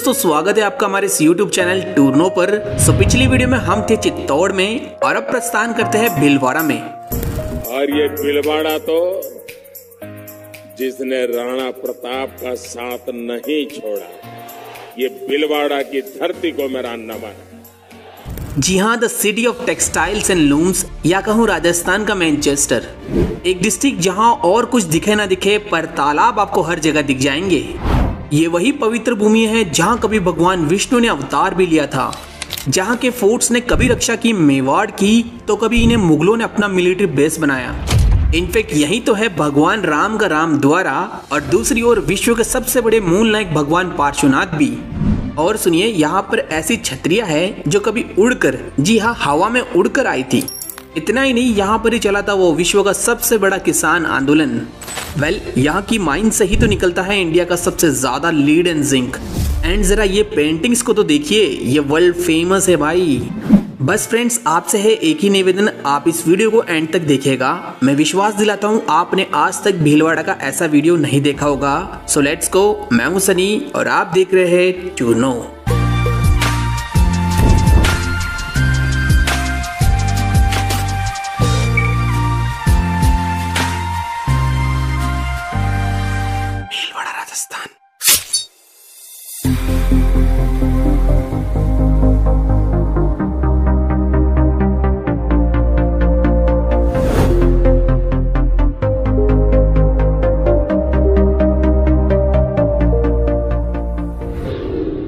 दोस्तों, स्वागत है आपका हमारे इस YouTube चैनल टूरनो पर। पिछली वीडियो में हम थे चित्तौड़ में और अब प्रस्थान करते हैं भीलवाड़ा में। और ये भीलवाड़ा तो जिसने राणा प्रताप का साथ नहीं छोड़ा, ये भीलवाड़ा की धरती को मेरा नमन। जी हाँ, the city of textiles and looms, या कहूँ राजस्थान का मैनचेस्टर, एक डिस्ट्रिक्ट जहाँ और कुछ दिखे ना दिखे पर तालाब आपको हर जगह दिख जाएंगे। ये वही पवित्र भूमि है जहाँ कभी भगवान विष्णु ने अवतार भी लिया था, जहाँ के फोर्ट्स ने कभी रक्षा की मेवाड़ की तो कभी इन्हें मुगलों ने अपना मिलिट्री बेस बनाया। इनफैक्ट यही तो है भगवान राम का राम द्वारा और दूसरी ओर विश्व के सबसे बड़े मूल नायक भगवान पार्श्वनाथ भी। और सुनिए, यहाँ पर ऐसी छतरियां है जो कभी उड़कर, जी हाँ, हवा में उड़कर आई थी। इतना ही नहीं, यहाँ पर ही चला था वो विश्व का सबसे बड़ा किसान आंदोलन। यहाँ की माइन से ही तो निकलता है इंडिया का सबसे ज्यादा लीड एंड जिंक। एंड जरा ये पेंटिंग्स को तो देखिए, ये वर्ल्ड फेमस है भाई। बस फ्रेंड्स, आपसे है एक ही निवेदन, आप इस वीडियो को एंड तक देखिएगा। मैं विश्वास दिलाता हूँ आपने आज तक भीलवाड़ा का ऐसा वीडियो नहीं देखा होगा। So let's go. मैं हूँ सनी और आप देख रहे हैं टूरनो। Bhilwara Rajasthan.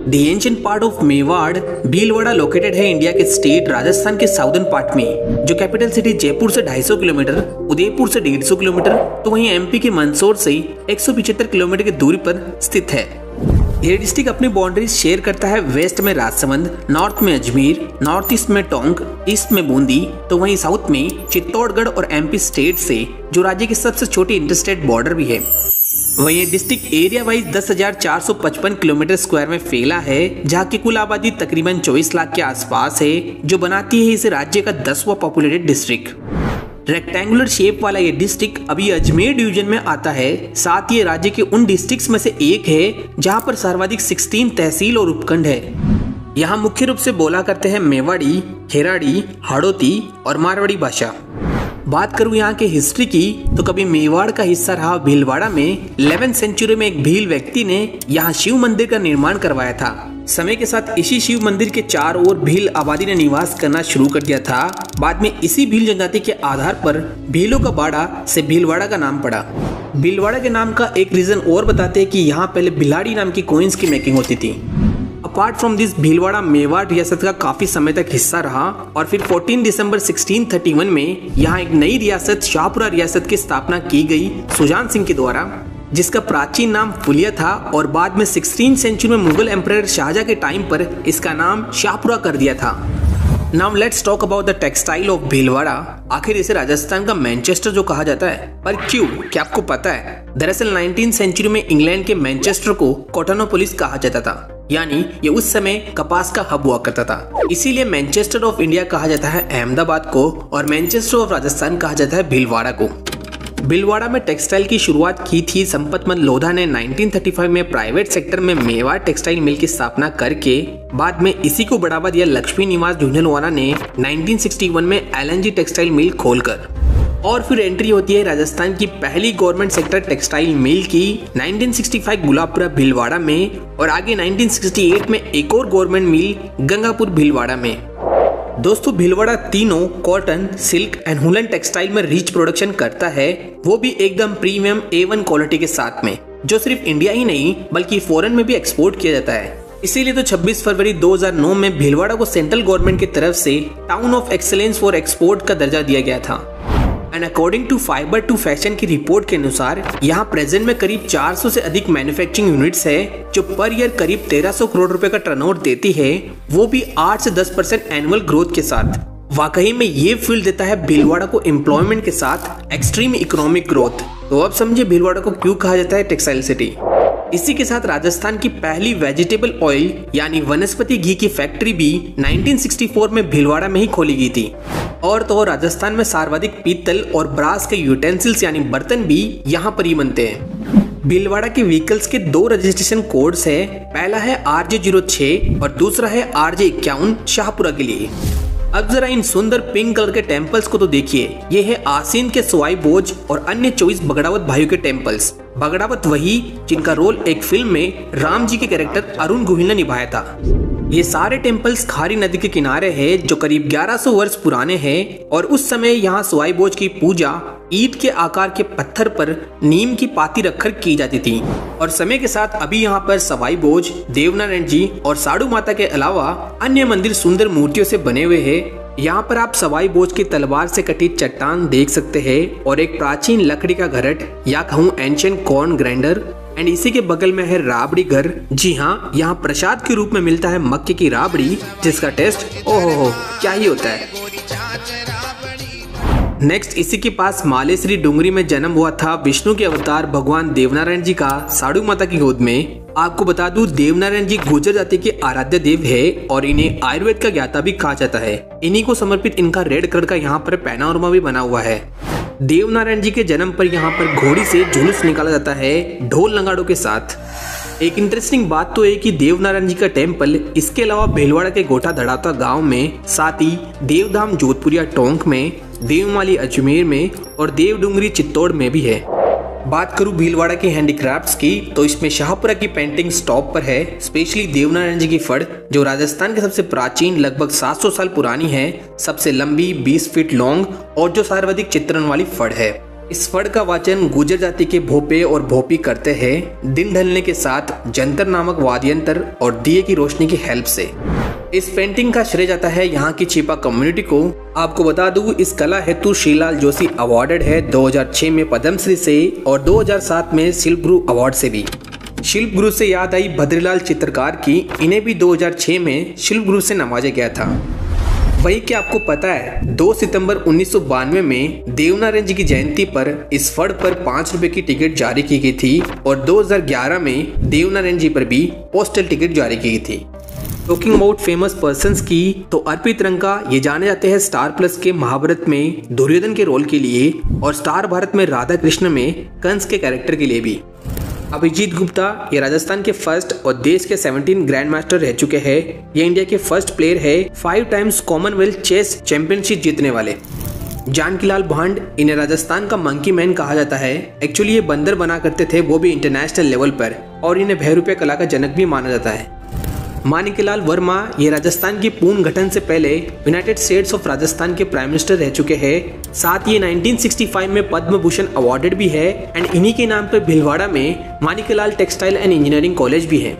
The ancient part of Mewar, Bhilwara located है इंडिया के स्टेट राजस्थान के साउदर्न पार्ट में, जो कैपिटल सिटी जयपुर से 250 किलोमीटर, उदयपुर से 150 किलोमीटर, तो वहीं एमपी के मंदसौर से 175 किलोमीटर की दूरी पर स्थित है। यह डिस्ट्रिक्ट अपनी बाउंड्रीज शेयर करता है। वेस्ट में राजसमंद, नॉर्थ में अजमेर, नॉर्थ ईस्ट में टोंक, ईस्ट में बूंदी, तो वहीं साउथ में चित्तौड़गढ़ और एमपी स्टेट से, जो राज्य की सबसे छोटी इंटरस्टेट बॉर्डर भी है। वहीं district area wise 10,455 kilometre square में फैला है, जहाँ की कुल आबादी तकरीबन 24 लाख के आसपास है, जो बनाती है इसे राज्य का 10वां पॉपुलेटेड डिस्ट्रिक्ट। रेक्टेंगुलर शेप वाला ये डिस्ट्रिक्ट अभी अजमेर डिवीजन में आता है। साथ ही राज्य के उन डिस्ट्रिक्ट्स में से एक है जहाँ पर सर्वाधिक 16 तहसील और उपखंड है। यहाँ मुख्य रूप से बोला करते हैं मेवाड़ी, खेराड़ी, हाड़ौती और मारवाड़ी भाषा। बात करूं यहाँ के हिस्ट्री की, तो कभी मेवाड़ का हिस्सा रहा भीलवाड़ा में 11वीं सेंचुरी में एक भील व्यक्ति ने यहाँ शिव मंदिर का निर्माण करवाया था। समय के साथ इसी शिव मंदिर के चारों ओर भील आबादी ने निवास करना शुरू कर दिया था। बाद में इसी भील जनजाति के आधार पर भीलों का बाड़ा से भीलवाड़ा का नाम पड़ा। भीलवाड़ा के नाम का एक रीजन और बताते हैं कि यहाँ पहले भिलाड़ी नाम की कॉइन्स की मेकिंग होती थी। Apart from this, Bhilwara Mewar रियासत का काफी समय तक हिस्सा रहा और फिर 14 दिसंबर 1631 में यहाँ एक नई रियासत शाहपुरा रियासत की स्थापना की गई सुजान सिंह के द्वारा, जिसका प्राचीन नाम फुलिया था और बाद में 16वीं सेंचुरी में मुगल एम्परर शाहजहां के टाइम पर इसका नाम शाहपुरा कर दिया था। Now let's talk about the textile of Bhilwara. आखिर इसे राजस्थान का मैनचेस्टर जो कहा जाता है, पर क्यों, क्या आपको पता है? दरअसल 19वीं सेंचुरी में इंग्लैंड के मैनचेस्टर को कॉटनोपोलिस कहा जाता था, यानी ये उस समय कपास का हब हुआ करता था। इसीलिए मैनचेस्टर ऑफ इंडिया कहा जाता है अहमदाबाद को और मैनचेस्टर ऑफ राजस्थान कहा जाता है भीलवाड़ा को। भीलवाड़ा में टेक्सटाइल की शुरुआत की थी संपतमल लोधा ने 1935 में प्राइवेट सेक्टर में मेवाड़ टेक्सटाइल मिल की स्थापना करके। बाद में इसी को बढ़ावा दिया लक्ष्मी निवास झुंझुनवाला ने 1961 में LNG टेक्सटाइल मिल खोलकर। और फिर एंट्री होती है राजस्थान की पहली गवर्नमेंट सेक्टर टेक्सटाइल मिल की 1965 गुलाबपुरा भीलवाड़ा में, और आगे 1968 में एक और गवर्नमेंट मिल गंगापुर भीलवाड़ा में। दोस्तों, भीलवाड़ा तीनों cotton, silk and woollen textile में रिच प्रोडक्शन करता है, वो भी एकदम प्रीमियम A1 क्वालिटी के साथ में, जो सिर्फ इंडिया ही नहीं बल्कि फॉरेन में भी एक्सपोर्ट किया जाता है। इसीलिए तो 26 फरवरी 2009 में भीलवाड़ा को सेंट्रल गवर्नमेंट की तरफ से town of excellence for export का दर्जा दिया गया था। And according to fiber to fashion की रिपोर्ट के अनुसार यहाँ प्रेजेंट में करीब 400 से अधिक मैन्युफैक्चरिंग यूनिट्स है, जो पर ईयर करीब 1300 करोड़ रुपए का टर्नओवर देती है, वो भी 8 से 10% एनुअल ग्रोथ के साथ। वाकई में ये फील्ड देता है भीलवाड़ा को एम्प्लॉयमेंट के साथ एक्सट्रीम इकोनॉमिक ग्रोथ। तो अब समझिए भीलवाड़ा को क्यों कहा जाता है टेक्सटाइल सिटी। इसी के साथ राजस्थान की पहली वेजिटेबल ऑयल यानी वनस्पति घी की फैक्ट्री भी 1964 में भीलवाड़ा में ही खोली गई थी। और तो राजस्थान में सर्वाधिक पीतल और ब्रास के यूटेंसिल्स यानी बर्तन भी यहाँ पर ही बनते हैं। भीलवाड़ा के व्हीकल्स के 2 रजिस्ट्रेशन कोड्स है। पहला है RJ06 और दूसरा है RJ51 शाहपुरा के लिए। अब जरा इन सुंदर पिंक कलर के टेम्पल्स को तो देखिए। ये है आसीन के सवाई बोझ और अन्य 24 बगड़ावत भाइयों के टेम्पल्स। बगड़ावत वही जिनका रोल एक फिल्म में राम जी के कैरेक्टर अरुण गोहिल ने निभाया था। ये सारे टेम्पल्स खारी नदी के किनारे है जो करीब 1100 वर्ष पुराने हैं और उस समय यहाँ सवाई बोझ की पूजा ईंट के आकार के पत्थर पर नीम की पाती रखकर की जाती थी। और समय के साथ अभी यहाँ पर सवाई बोझ, देवनारायण जी और साड़ू माता के अलावा अन्य मंदिर सुंदर मूर्तियों से बने हुए हैं। यहाँ पर आप सवाई बोझ की तलवार से कटी चट्टान देख सकते हैं और एक प्राचीन लकड़ी का घरट या कहूँ एंशिएंट कॉर्न ग्राइंडर एंड इसी के बगल में है राबड़ी घर। जी हाँ, यहाँ प्रसाद के रूप में मिलता है मक्के की राबड़ी जिसका टेस्ट ओहो क्या ही होता है। नेक्स्ट इसी के पास मालेश्वरी डुंगरी में जन्म हुआ था विष्णु के अवतार भगवान देवनारायण जी का साड़ू माता की गोद में। आपको बता दूं देवनारायण जी गुर्जर जाति के आराध्य देव है और इन्हें आयुर्वेद का ज्ञाता भी कहा जाता है। इन्हीं को समर्पित इनका रेड कलर का यहाँ पर पैनोरमा भी बना हुआ है। देवनारायण जी के जन्म पर यहाँ पर घोड़ी से जुलूस निकाला जाता है ढोल नगाड़ों के साथ। एक इंटरेस्टिंग बात तो है कि देवनारायण जी का टेम्पल इसके अलावा भीलवाड़ा के गोठा धड़ाता गांव में, साथ ही देवधाम जोधपुरिया टोंक में, देवमाली अजमेर में और देवडुंगरी चित्तौड़ में भी है। बात करूं भीलवाड़ा के हैंडीक्राफ्ट्स की तो इसमें शाहपुरा की पेंटिंग टॉप पर है। स्पेशली देवनारायण जी की फड़ जो राजस्थान के सबसे प्राचीन लगभग 700 साल पुरानी है, सबसे लंबी 20 फीट लॉन्ग और जो सर्वाधिक चित्रण वाली फड़ है। इस फड़ का वाचन गुर्जर जाति के भोपे और भोपी करते हैं दिन ढलने के साथ जंतर नामक वाद्यंत्र और दिए की रोशनी की हेल्प से। इस पेंटिंग का श्रेय जाता है यहाँ की छिपा कम्युनिटी को। आपको बता दूं इस कला हेतु श्रीलाल जोशी अवार्डेड है 2006 में पद्मश्री से और 2007 में शिल्प गुरु अवार्ड से भी। शिल्प गुरु से याद आई भद्रीलाल चित्रकार की, इन्हें भी 2006 में शिल्प गुरु से नवाजा गया था। वही क्या आपको पता है 2 सितंबर 1992 में देवनारायण जी की जयंती पर इस फड़ पर 5 रुपए की टिकट जारी की गई थी और 2011 में देवनारायण जी पर भी पोस्टल टिकट जारी की गई थी। टॉकिंग अबाउट फेमस पर्संस की तो अर्पित रंका ये जाने जाते हैं स्टार प्लस के महाभारत में दुर्योधन के रोल के लिए और स्टार भारत में राधा कृष्ण में कंस के कैरेक्टर के लिए भी। अभिजीत गुप्ता ये राजस्थान के फर्स्ट और देश के 17 ग्रैंड मास्टर रह चुके हैं। ये इंडिया के फर्स्ट प्लेयर है 5 टाइम्स कॉमनवेल्थ चेस चैंपियनशिप जीतने वाले। जानकीलाल भांड इन्हें राजस्थान का मंकी मैन कहा जाता है। एक्चुअली ये बंदर बना करते थे, वो भी इंटरनेशनल लेवल पर, और इन्हें भैरूप्य कला का जनक भी माना जाता है। माणिक्यलाल वर्मा ये राजस्थान की पूर्ण गठन से पहले यूनाइटेड स्टेट्स ऑफ राजस्थान के प्राइम मिनिस्टर रह चुके हैं। साथ ही 1965 में पद्म भूषण अवार्डेड भी है एंड इन्हीं के नाम पर भीलवाड़ा में Manikyalal textile and engineering college भी है।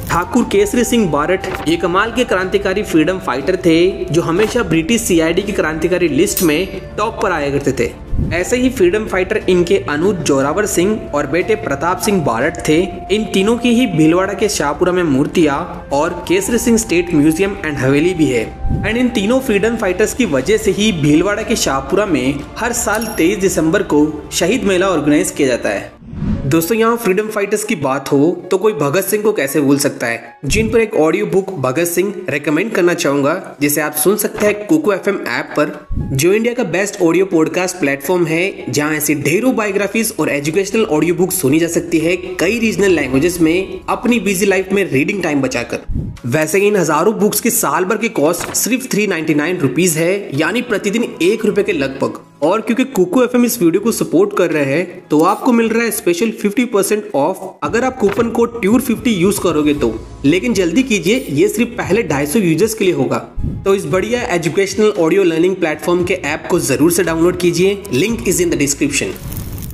ठाकुर केसरी सिंह बारट ये कमाल के क्रांतिकारी फ्रीडम फाइटर थे जो हमेशा ब्रिटिश CID की क्रांतिकारी लिस्ट में टॉप पर आया करते थे। ऐसे ही फ्रीडम फाइटर इनके अनुज जोरावर सिंह और बेटे प्रताप सिंह बारट थे। इन तीनों की ही भीलवाड़ा के शाहपुरा में मूर्तियां और Kesari Singh state museum and हवेली भी है। एंड इन तीनों फ्रीडम फाइटर्स की वजह से ही भीलवाड़ा के शाहपुरा में हर साल 23 दिसंबर को शहीद मेला ऑर्गेनाइज किया जाता है। दोस्तों यहाँ फ्रीडम फाइटर्स की बात हो तो कोई भगत सिंह को कैसे भूल सकता है, जिन पर एक audio book Bhagat Singh recommend करना चाहूंगा जिसे आप सुन सकते हैं कुकू FM ऐप पर, जो इंडिया का बेस्ट ऑडियो पॉडकास्ट प्लेटफॉर्म है जहां ऐसी ढेरों बायोग्राफीज और एजुकेशनल ऑडियो बुक सुनी जा सकती है कई रीजनल लैंग्वेजेस में अपनी बिजी लाइफ में रीडिंग टाइम बचाकर। वैसे इन हजारों बुक्स की साल भर की कॉस्ट सिर्फ 399 रुपीज है, यानी प्रतिदिन 1 रुपए के लगभग। और क्योंकि कुकू FM इस वीडियो को सपोर्ट कर रहे हैं तो आपको मिल रहा है स्पेशल 50% ऑफ अगर आप कूपन कोड TURE50 यूज करोगे तो। लेकिन जल्दी कीजिए, ये सिर्फ पहले 250 यूजर्स के लिए होगा। तो इस बढ़िया एजुकेशनल ऑडियो लर्निंग प्लेटफॉर्म के ऐप को जरूर से डाउनलोड कीजिए, link is in the description.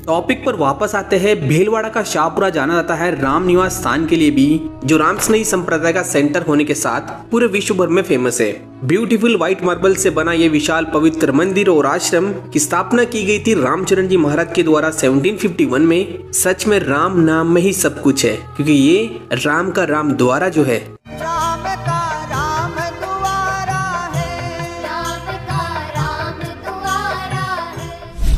Topic पर वापस आते हैं। भीलवाड़ा का शाहपुरा जाना जाता है राम निवास स्थान के लिए भी, जो रामस्नेही संप्रदाय का सेंटर होने के साथ पूरे विश्व भर में फेमस है। ब्यूटीफुल व्हाइट मार्बल से बना ये विशाल पवित्र मंदिर और आश्रम की स्थापना की गई थी रामचरण जी महाराज के द्वारा 1751 में। सच में राम नाम में ही सब कुछ है, क्योंकि ये राम का राम द्वारा जो है।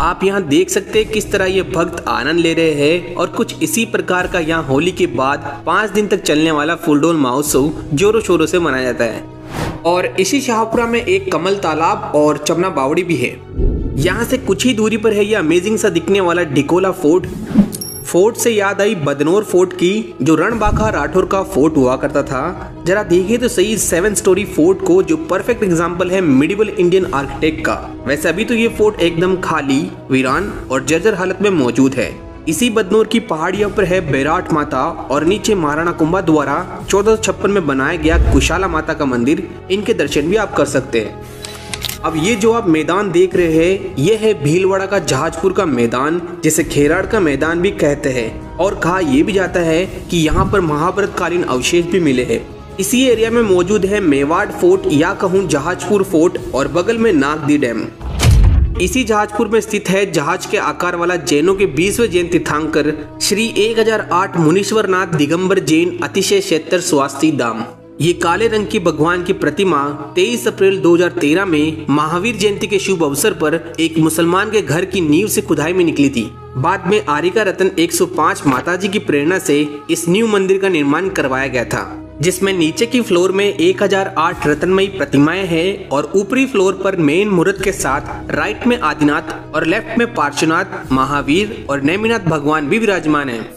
आप यहाँ देख सकते हैं किस तरह ये भक्त आनंद ले रहे हैं और कुछ इसी प्रकार का यहाँ होली के बाद 5 दिन तक चलने वाला फुलडोल महोत्सव जोरों शोरों से मनाया जाता है। और इसी शाहपुरा में एक कमल तालाब और चमना बावड़ी भी है। यहाँ से कुछ ही दूरी पर है ये अमेजिंग सा दिखने वाला डिकोला फोर्ट। फोर्ट से याद आई बदनौर फोर्ट की, जो रणबांका राठौर का फोर्ट हुआ करता था। जरा देखिए तो सही 7 स्टोरी फोर्ट को, जो परफेक्ट एग्जांपल है मिडिवल इंडियन आर्किटेक्ट का। वैसे अभी तो ये फोर्ट एकदम खाली, वीरान और जर्जर हालत में मौजूद है। इसी बदनौर की पहाड़ियों पर है बैराट माता और नीचे महाराणा कुंभा द्वारा 1456 में बनाया गया कुशाला माता का मंदिर। इनके दर्शन भी आप कर सकते हैं। अब ये जो आप मैदान देख रहे हैं, ये है भीलवाड़ा का जहाजपुर का मैदान, जिसे खेराड़ का मैदान भी कहते हैं। और कहा यह भी जाता है कि यहाँ पर महाभारत कालीन अवशेष भी मिले हैं। इसी एरिया में मौजूद है मेवाड़ फोर्ट या कहूँ जहाजपुर फोर्ट, और बगल में नागदी डैम। इसी जहाजपुर में स्थित है जहाज के आकार वाला जैनों के 20वें जैन तीर्थंकर श्री 1008 मुनीश्वरनाथ दिगंबर जैन अतिशय क्षेत्र स्वास्थी धाम। ये काले रंग की भगवान की प्रतिमा 23 अप्रैल 2013 में महावीर जयंती के शुभ अवसर पर एक मुसलमान के घर की नींव से खुदाई में निकली थी। बाद में आरिका रत्न 105 माताजी की प्रेरणा से इस न्यू मंदिर का निर्माण करवाया गया था, जिसमें नीचे की फ्लोर में 1008 रत्नमयी प्रतिमाएं हैं और ऊपरी फ्लोर पर मेन मूर्त के साथ राइट में आदिनाथ और लेफ्ट में पार्श्वनाथ, महावीर और नेमिनाथ भगवान भी विराजमान हैं।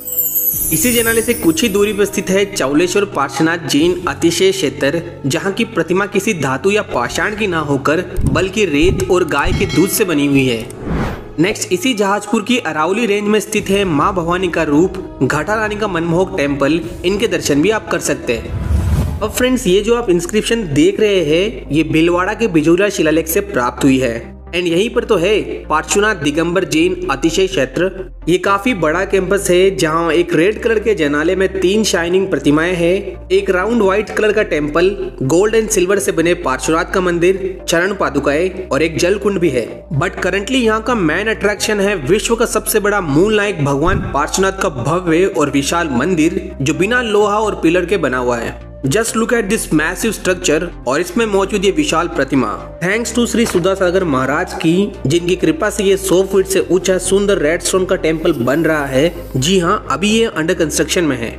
इसी जनाले से कुछ ही दूरी पर स्थित है चौलेश्वर पार्श्वनाथ जैन अतिशय क्षेत्र, जहाँ की प्रतिमा किसी धातु या पाषाण की ना होकर बल्कि रेत और गाय के दूध से बनी हुई है। नेक्स्ट इसी जहाजपुर की अरावली रेंज में स्थित है माँ भवानी का रूप, घाटा रानी का मनमोहक टेम्पल। इनके दर्शन भी आप कर सकते हैं। अब फ्रेंड्स, ये जो आप इंस्क्रिप्शन देख रहे हैं, ये भीलवाड़ा के बिजोलिया शिलालेख से प्राप्त हुई है। एंड यहीं पर तो है पार्श्वनाथ दिगंबर जैन अतिशय क्षेत्र। ये काफी बड़ा कैंपस है, जहाँ एक रेड कलर के जनाले में 3 शाइनिंग प्रतिमाएं हैं, एक राउंड व्हाइट कलर का टेम्पल, गोल्ड एंड सिल्वर से बने पार्श्वनाथ का मंदिर, चरण पादुकाएं और एक जल कुंड भी है। बट करंटली यहाँ का मेन अट्रैक्शन है विश्व का सबसे बड़ा मूल नायक भगवान पार्श्वनाथ का भव्य और विशाल मंदिर, जो बिना लोहा और पिलर के बना हुआ है। Just look at this massive structure, और इसमें मौजूद ये विशाल प्रतिमा थैंक्स टू श्री सुधा सागर महाराज की, जिनकी कृपा से ये 100 फीट से ऊंचा सुंदर रेड स्टोन का टेम्पल बन रहा है। जी हाँ, अभी ये अंडर कंस्ट्रक्शन में है।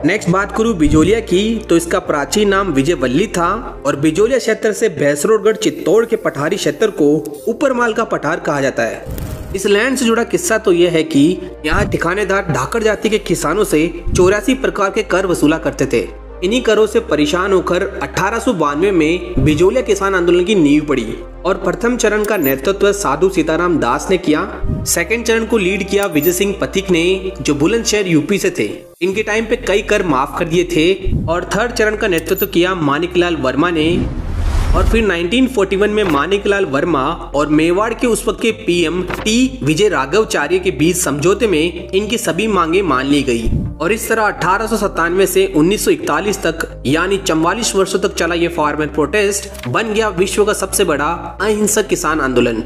नेक्स्ट बात करूँ बिजोलिया की, तो इसका प्राचीन नाम विजयवल्ली था और बिजोलिया क्षेत्र से भैंसरोडगढ़ चित्तौड़ के पठारी क्षेत्र को ऊपरमाल का पठार कहा जाता है। इस लैंड से जुड़ा किस्सा तो यह है कि यहाँ ठिकानेदार ढाकर जाति के किसानों से 84 प्रकार के कर वसूला करते थे। इन्हीं करों से परेशान होकर 1892 में बिजोलिया किसान आंदोलन की नींव पड़ी और प्रथम चरण का नेतृत्व साधु सीताराम दास ने किया। सेकंड चरण को लीड किया विजय सिंह पथिक ने, जो बुलंदशहर यूपी से थे। इनके टाइम पे कई कर माफ कर दिए थे। और थर्ड चरण का नेतृत्व किया मानिकलाल वर्मा ने। और फिर 1941 में मानिकलाल वर्मा और मेवाड़ के उस वक्त के पीएम टी विजय राघवाचार्य के बीच समझौते में इनकी सभी मांगे मान ली गई। और इस तरह 1897 से 1941 तक यानी 44 वर्षों तक चला ये फार्मर प्रोटेस्ट बन गया विश्व का सबसे बड़ा अहिंसक किसान आंदोलन।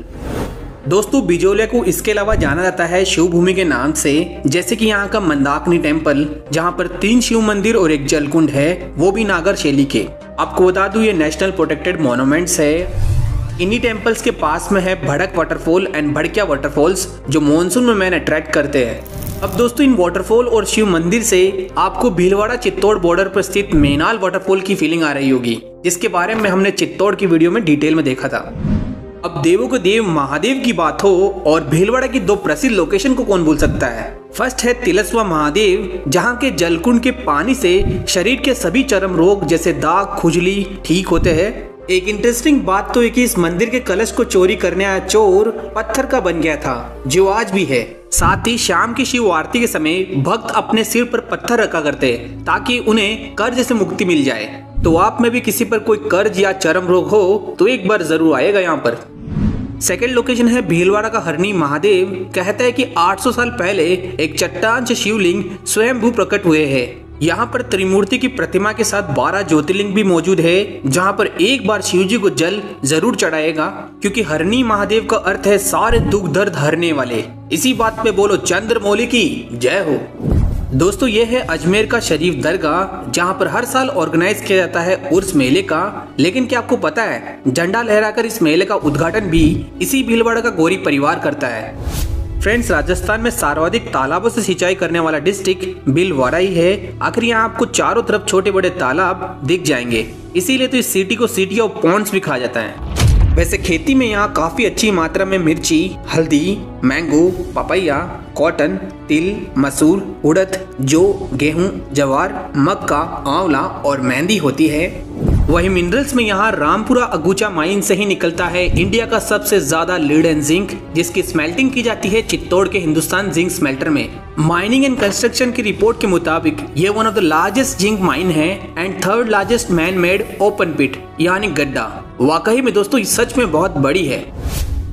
दोस्तों, बिजोलिया को इसके अलावा जाना जाता है शिव भूमि के नाम से, जैसे कि यहाँ का मंदाकिनी टेम्पल, जहाँ पर 3 शिव मंदिर और एक जलकुंड है, वो भी नागर शैली के। आपको बता दूं ये नेशनल प्रोटेक्टेड मॉन्यूमेंट्स है। इन्हीं टेम्पल्स के पास में है भड़क वाटरफॉल एंड भड़किया वाटरफॉल्स, जो मॉनसून में मैन अट्रैक्ट करते हैं। अब दोस्तों, इन वाटरफॉल और शिव मंदिर से आपको भीलवाड़ा चित्तौड़ बॉर्डर पर स्थित मेनाल वाटरफॉल की फीलिंग आ रही होगी, जिसके बारे में हमने चित्तौड़ की वीडियो में डिटेल में देखा था। अब देवों के देव महादेव की बात हो और भीलवाड़ा की 2 प्रसिद्ध लोकेशन को कौन भूल सकता है। फर्स्ट है तिलस्वा महादेव, जहाँ के जलकुंड के पानी से शरीर के सभी चर्म रोग जैसे दाग, खुजली ठीक होते हैं। एक इंटरेस्टिंग बात तो है कि इस मंदिर के कलश को चोरी करने आया चोर पत्थर का बन गया था, जो आज भी है। साथ ही शाम की शिव आरती के समय भक्त अपने सिर पर पत्थर रखा करते हैं ताकि उन्हें कर्ज से मुक्ति मिल जाए। तो आप में भी किसी पर कोई कर्ज या चर्म रोग हो तो एक बार जरूर आएगा यहाँ पर। सेकेंड लोकेशन है भीलवाड़ा का हरणी महादेव। कहता है कि 800 साल पहले एक चट्टान से शिवलिंग स्वयंभू प्रकट हुए हैं। यहाँ पर त्रिमूर्ति की प्रतिमा के साथ 12 ज्योतिर्लिंग भी मौजूद है, जहाँ पर एक बार शिव जी को जल जरूर चढ़ाएगा, क्योंकि हरणी महादेव का अर्थ है सारे दुख दर्द हरने वाले। इसी बात पे बोलो चंद्रमौली की जय हो। दोस्तों, ये है अजमेर का शरीफ दरगाह, जहाँ पर हर साल ऑर्गेनाइज किया जाता है उर्स मेले का। लेकिन क्या आपको पता है, झंडा लहराकर इस मेले का उद्घाटन भी इसी भीलवाड़ा का गौरी परिवार करता है। फ्रेंड्स, राजस्थान में सर्वाधिक तालाबों से सिंचाई करने वाला डिस्ट्रिक्ट भीलवाड़ा ही है। आखिर यहाँ आपको चारों तरफ छोटे बड़े तालाब दिख जाएंगे, इसीलिए तो इस सिटी को सिटी ऑफ पॉन्ड्स भी कहा जाता है। वैसे खेती में यहाँ काफी अच्छी मात्रा में मिर्ची, हल्दी, मैंगो, पपैया, कॉटन, तिल, मसूर, उड़द, जौ, गेहूं, जवार, मक्का, आंवला और मेहंदी होती है। वही मिनरल्स में यहाँ रामपुरा अगुचा माइन से ही निकलता है इंडिया का सबसे ज्यादा लीड एंड जिंक, जिसकी स्मेल्टिंग की जाती है चित्तौड़ के हिंदुस्तान जिंक स्मेल्टर में। माइनिंग एंड कंस्ट्रक्शन की रिपोर्ट के मुताबिक ये one of the largest zinc mine है and third largest man made open pit यानी गड्ढा। वाकई में दोस्तों सच में बहुत बड़ी है।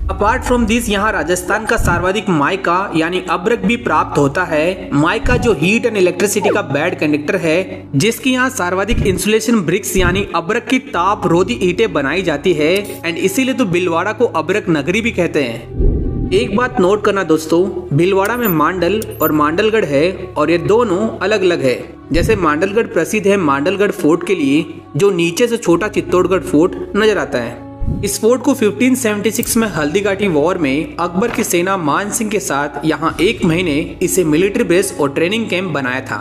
अपार्ट फ्रॉम दिस यहाँ राजस्थान का सर्वाधिक माइका यानी अब्रक भी प्राप्त होता है। माइका जो हीट एंड इलेक्ट्रिसिटी का बैड कंडक्टर है, जिसकी यहाँ सर्वाधिक इंसुलेशन ब्रिक्स यानी अब्रक की ताप रोधी ईंटें बनाई जाती है एंड इसीलिए तो भीलवाड़ा को अब्रक नगरी भी कहते हैं। एक बात नोट करना दोस्तों, भीलवाड़ा में मांडल और मांडलगढ़ है और ये दोनों अलग अलग है। जैसे मांडलगढ़ प्रसिद्ध है मांडलगढ़ फोर्ट के लिए, जो नीचे से छोटा चित्तौड़गढ़ फोर्ट नजर आता है। इस फोर्ट को 1576 में हल्दीघाटी वॉर में अकबर की सेना मान सिंह के साथ यहाँ 1 महीने इसे मिलिट्री बेस और ट्रेनिंग कैंप बनाया था।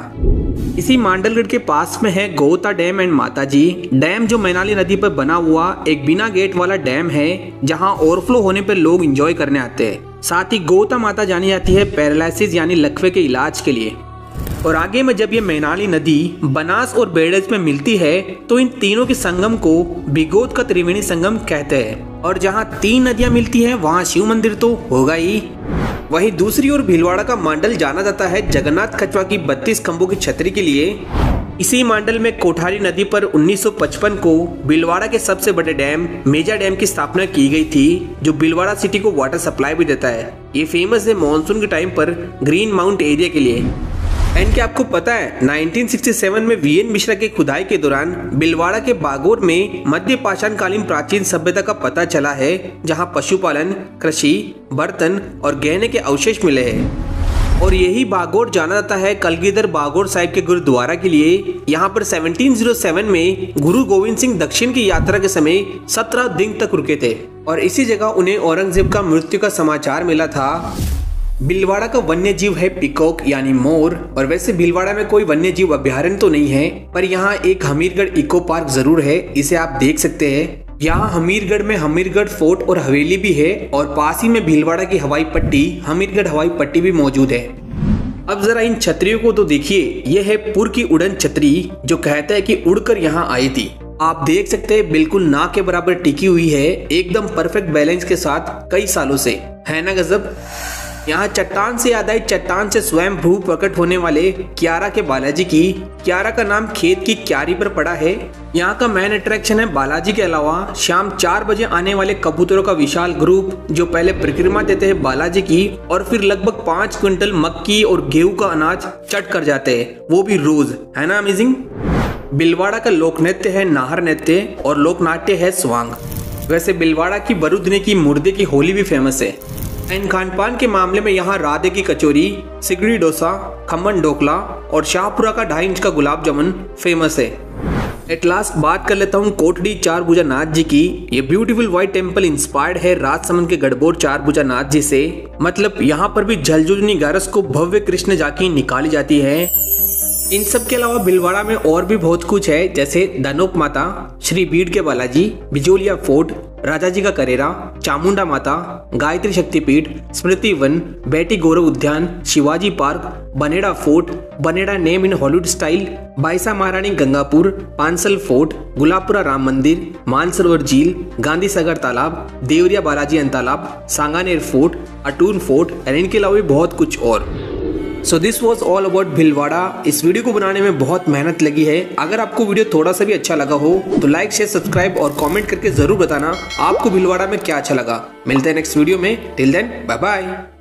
इसी मांडलगढ़ के पास में है गोता डैम एंड माताजी डैम, जो मैनाली नदी पर बना हुआ एक बिना गेट वाला डैम है, जहाँ ओवरफ्लो होने पर लोग एंजॉय करने आते हैं। साथ ही गोता माता जानी जाती है पैरालिसिस यानी लकवे के इलाज के लिए। और आगे में जब ये मैनाली नदी बनास और बेड़ज में मिलती है तो इन तीनों के संगम को बिगोद का त्रिवेणी संगम कहते हैं। और जहाँ 3 नदियां मिलती हैं वहाँ शिव मंदिर तो होगा ही। वहीं दूसरी ओर भीलवाड़ा का मांडल जाना जाता है जगन्नाथ कछवा की 32 खंभों की छतरी के लिए। इसी मांडल में कोठारी नदी पर 1955 को भीलवाड़ा के सबसे बड़े डैम मेजा डैम की स्थापना की गई थी, जो भीलवाड़ा सिटी को वाटर सप्लाई भी देता है। ये फेमस है मानसून के टाइम पर ग्रीन माउंट एरिया के लिए। एंड क्या आपको पता है 1967 में वीएन मिश्रा के खुदाई के दौरान भीलवाड़ा के बागोर में मध्य पाषाण कालीन प्राचीन सभ्यता का पता चला है, जहां पशुपालन, कृषि, बर्तन और गहने के अवशेष मिले हैं। और यही बागोर जाना जाता है कलगीधर बागोर साहिब के गुरुद्वारा के लिए। यहाँ पर 1707 में गुरु गोविंद सिंह दक्षिण की यात्रा के समय 17 दिन तक रुके थे और इसी जगह उन्हें औरंगजेब का मृत्यु का समाचार मिला था। भीलवाड़ा का वन्य जीव है पिकॉक यानी मोर। और वैसे भीलवाड़ा में कोई वन्य जीव अभ्यारण्य तो नहीं है, पर यहाँ एक हमीरगढ़ इको पार्क जरूर है, इसे आप देख सकते हैं। यहाँ हमीरगढ़ में हमीरगढ़ फोर्ट और हवेली भी है और पास ही में भीलवाड़ा की हवाई पट्टी हमीरगढ़ हवाई पट्टी भी मौजूद है। अब जरा इन छतरियों को तो देखिए, यह है पुर की उड़न छतरी, जो कहता है कि उड़कर यहाँ आई थी। आप देख सकते हैं बिल्कुल ना के बराबर टिकी हुई है, एकदम परफेक्ट बैलेंस के साथ कई सालों से, है ना गजब। यहाँ चट्टान से याद आई, चट्टान से स्वयं भू प्रकट होने वाले क्यारा के बालाजी की। क्यारा का नाम खेत की क्यारी पर पड़ा है। यहाँ का मेन अट्रैक्शन है बालाजी के अलावा शाम 4 बजे आने वाले कबूतरों का विशाल ग्रुप, जो पहले परिक्रमा देते हैं बालाजी की और फिर लगभग 5 क्विंटल मक्की और गेहूं का अनाज चट कर जाते हैं, वो भी रोज, है ना अमेजिंग। भीलवाड़ा का लोक नृत्य है नाहर नृत्य और लोक नाट्य है स्वांग। वैसे भीलवाड़ा की बरूदने की मुर्दे की होली भी फेमस है। एंड खान पान के मामले में यहाँ राधे की कचौरी, सिगड़ी डोसा, खमन ढोकला और शाहपुरा का 2.5 इंच का गुलाब जामुन फेमस है। एट लास्ट बात कर लेता हूँ कोटड़ी चार भुजा नाथ जी की। ये ब्यूटीफुल व्हाइट टेम्पल इंस्पायर्ड है राजसमंद के गढ़बोर चार भुजा नाथ जी से। मतलब यहाँ पर भी झलझुलनी गारस को भव्य कृष्ण झांकी निकाली जाती है। इन सब के अलावा भीलवाड़ा में और भी बहुत कुछ है, जैसे धनोक माता, श्री बीड़ के बालाजी, बिजोलिया फोर्ट, राजा जी का करेरा, चामुंडा माता, गायत्री शक्तिपीठ, स्मृति one, Beti Gaurav Udyan, Shivaji park, Banera fort, Banera name in Hollywood style, Baisa Maharani Gangapur, Pansal fort, Gulabpura Ram Mandir, Mansarovar झील, गांधी सागर तालाब, देवरिया बालाजी तालाब, सांगानेर फोर्ट, अटून फोर्ट और इनके अलावा भी बहुत कुछ और। So this was all about Bhilwara. इस वीडियो को बनाने में बहुत मेहनत लगी है। अगर आपको वीडियो थोड़ा सा भी अच्छा लगा हो तो लाइक, शेयर, सब्सक्राइब और कमेंट करके जरूर बताना आपको भीलवाड़ा में क्या अच्छा लगा। मिलते हैं नेक्स्ट वीडियो में। Till then bye bye.